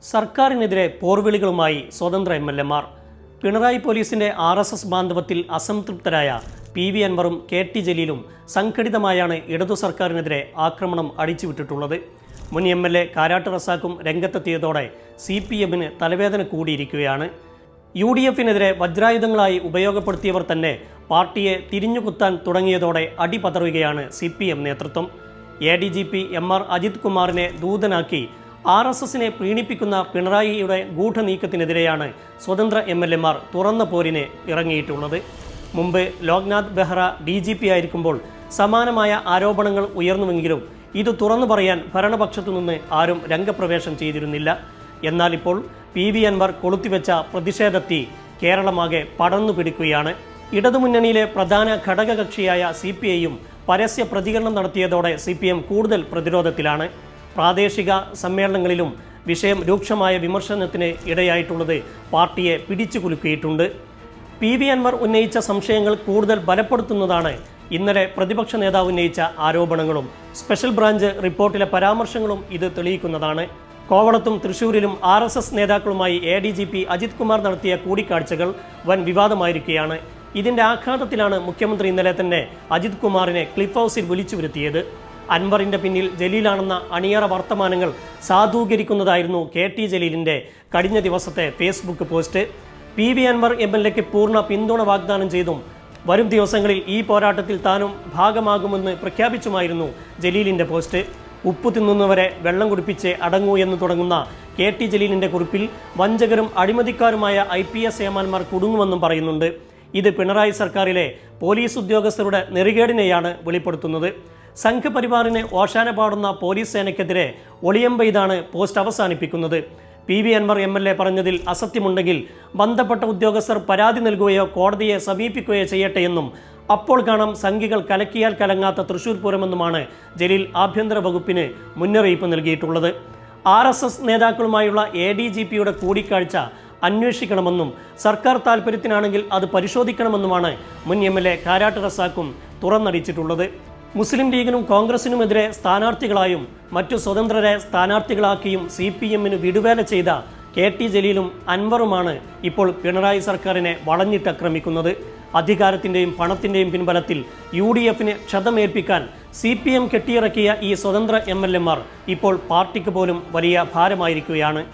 സർക്കാരിനെതിരെ പോർവിളികളുമായി സ്വതന്ത്ര എംഎൽഎമാർ. പിണറായി പോലീസിന്റെ RSS ബാന്ധവത്തിൽ അസംതൃപ്തരായ PV അൻവറും KT ജലീലും സംഘടിതമായാണ് ഇടതു സർക്കാരിനെതിരെ ആക്രമണം അടിച്ചുവിട്ടിട്ടുള്ളത്. മുൻ MLA കാരാട്ട് റസാഖും രംഗത്തെത്തിയതോടെ CPM-ന് തലവേദന കൂടിയിരിക്കുകയാണ്. UDF-നെതിരെ വജ്രായുധങ്ങളായി ഉപയോഗപ്പെടുത്തിയവർ തന്നെ പാർട്ടിയെ തിരിഞ്ഞുകുത്താൻ തുടങ്ങിയതോടെ അടിപതറുകയാണ് CPM നേതൃത്വം. ADGP MR അജിത് കുമാറിനെ ദൂതനാക്കി RSS-നെ പ്രീണിപ്പിക്കുന്ന പിണറായിയുടെ ഗൂഢനീക്കത്തിനെതിരെയാണ് സ്വതന്ത്ര MLA-മാർ തുറന്ന പോരിന് ഇറങ്ങിയിട്ടുള്ളത്. മുമ്പ് ലോക്നാഥ് ബെഹ്റ DGP ആയിരിക്കുമ്പോൾ സമാനമായ ആരോപണങ്ങൾ ഉയർന്നുവെങ്കിലും ഇത് തുറന്നു പറയാൻ ഭരണപക്ഷത്തു നിന്ന് ആരും രംഗപ്രവേശം ചെയ്തിരുന്നില്ല. എന്നാൽ ഇപ്പോൾ PV അൻവർ കൊളുത്തിവെച്ച പ്രതിഷേധത്തി കേരളമാകെ പടർന്നു പിടിക്കുകയാണ്. ഇടതുമുന്നണിയിലെ പ്രധാന ഘടകകക്ഷിയായ CPI-യും പരസ്യ പ്രതികരണം നടത്തിയതോടെ CPM കൂടുതൽ പ്രതിരോധത്തിലാണ്. പ്രാദേശിക സമ്മേളനങ്ങളിലും വിഷയം രൂക്ഷമായ വിമർശനത്തിന് ഇടയായിട്ടുള്ളത് പാർട്ടിയെ പിടിച്ചുകുലുക്കിയിട്ടുണ്ട്. PV അൻവർ ഉന്നയിച്ച സംശയങ്ങൾ കൂടുതൽ ബലപ്പെടുത്തുന്നതാണ് ഇന്നലെ പ്രതിപക്ഷ നേതാവ് ഉന്നയിച്ച ആരോപണങ്ങളും സ്പെഷ്യൽ ബ്രാഞ്ച് റിപ്പോർട്ടിലെ പരാമർശങ്ങളും ഇത് തെളിയിക്കുന്നതാണ്. കോവളത്തും തൃശൂരിലും RSS നേതാക്കളുമായി ADGP അജിത് കുമാർ നടത്തിയ കൂടിക്കാഴ്ചകൾ വൻ വിവാദമായിരിക്കുകയാണ്. ഇതിന്റെ ആഘാതത്തിലാണ് മുഖ്യമന്ത്രി ഇന്നലെ തന്നെ അജിത് കുമാറിനെ ക്ലിഫ് ഹൗസിൽ വിളിച്ചു വരുത്തിയത്. അൻവറിന്റെ പിന്നിൽ ജലീലാണെന്ന അണിയറ വർത്തമാനങ്ങൾ സാധൂകരിക്കുന്നതായിരുന്നു KT ജലീലിന്റെ കഴിഞ്ഞ ദിവസത്തെ ഫേസ്ബുക്ക് പോസ്റ്റ്. PV അൻവർ MLA-ക്ക് പൂർണ്ണ പിന്തുണ വാഗ്ദാനം ചെയ്തും വരും ദിവസങ്ങളിൽ ഈ പോരാട്ടത്തിൽ താനും ഭാഗമാകുമെന്ന് പ്രഖ്യാപിച്ചുമായിരുന്നു ജലീലിന്റെ പോസ്റ്റ്. ഉപ്പു തിന്നുന്നവരെ വെള്ളം കുടിപ്പിച്ച് അടങ്ങൂ എന്ന് തുടങ്ങുന്ന KT ജലീലിന്റെ കുറിപ്പിൽ വഞ്ചകരും അഴിമതിക്കാരുമായ IPS ഏമാന്മാർ കുടുങ്ങുമെന്നും പറയുന്നുണ്ട്. ഇത് പിണറായി സർക്കാരിലെ പോലീസ് ഉദ്യോഗസ്ഥരുടെ നെറികേടിനെയാണ് വെളിപ്പെടുത്തുന്നത്. സംഘപരിവാറിന് ഓശാന പാടുന്ന പോലീസ് സേനയ്ക്കെതിരെ ഒളിയമ്പെയ്താണ് പോസ്റ്റ് അവസാനിപ്പിക്കുന്നത്. PV അൻവർ MLA പറഞ്ഞതിൽ അസത്യമുണ്ടെങ്കിൽ ബന്ധപ്പെട്ട ഉദ്യോഗസ്ഥർ പരാതി നൽകുകയോ കോടതിയെ സമീപിക്കുകയോ ചെയ്യട്ടെ എന്നും അപ്പോൾ കാണാം സംഘികൾ കലക്കിയാൽ കലങ്ങാത്ത തൃശൂർ പൂരമെന്നുമാണ് ജലീൽ ആഭ്യന്തര വകുപ്പിന് മുന്നറിയിപ്പ് നൽകിയിട്ടുള്ളത്. RSS നേതാക്കളുമായുള്ള ADGP-യുടെ കൂടിക്കാഴ്ച അന്വേഷിക്കണമെന്നും സർക്കാർ താൽപ്പര്യത്തിനാണെങ്കിൽ അത് പരിശോധിക്കണമെന്നുമാണ് മുൻ MLA കാരാട്ട് റസാഖും തുറന്നടിച്ചിട്ടുള്ളത്. മുസ്ലിം ലീഗിനും കോൺഗ്രസിനുമെതിരെ സ്ഥാനാർത്ഥികളായും മറ്റു സ്വതന്ത്രരെ സ്ഥാനാർത്ഥികളാക്കിയും CPM-ന് വിടുവേല ചെയ്ത KT ജലീലും അൻവറുമാണ് ഇപ്പോൾ പിണറായി സർക്കാരിനെ വളഞ്ഞിട്ടാക്രമിക്കുന്നത്. അധികാരത്തിൻ്റെയും പണത്തിൻ്റെയും പിൻബലത്തിൽ UDF-ന് ക്ഷതമേൽപ്പിക്കാൻ CPM കെട്ടിയിറക്കിയ ഈ സ്വതന്ത്ര MLA-മാർ ഇപ്പോൾ പാർട്ടിക്ക് പോലും വലിയ ഭാരമായിരിക്കുകയാണ്.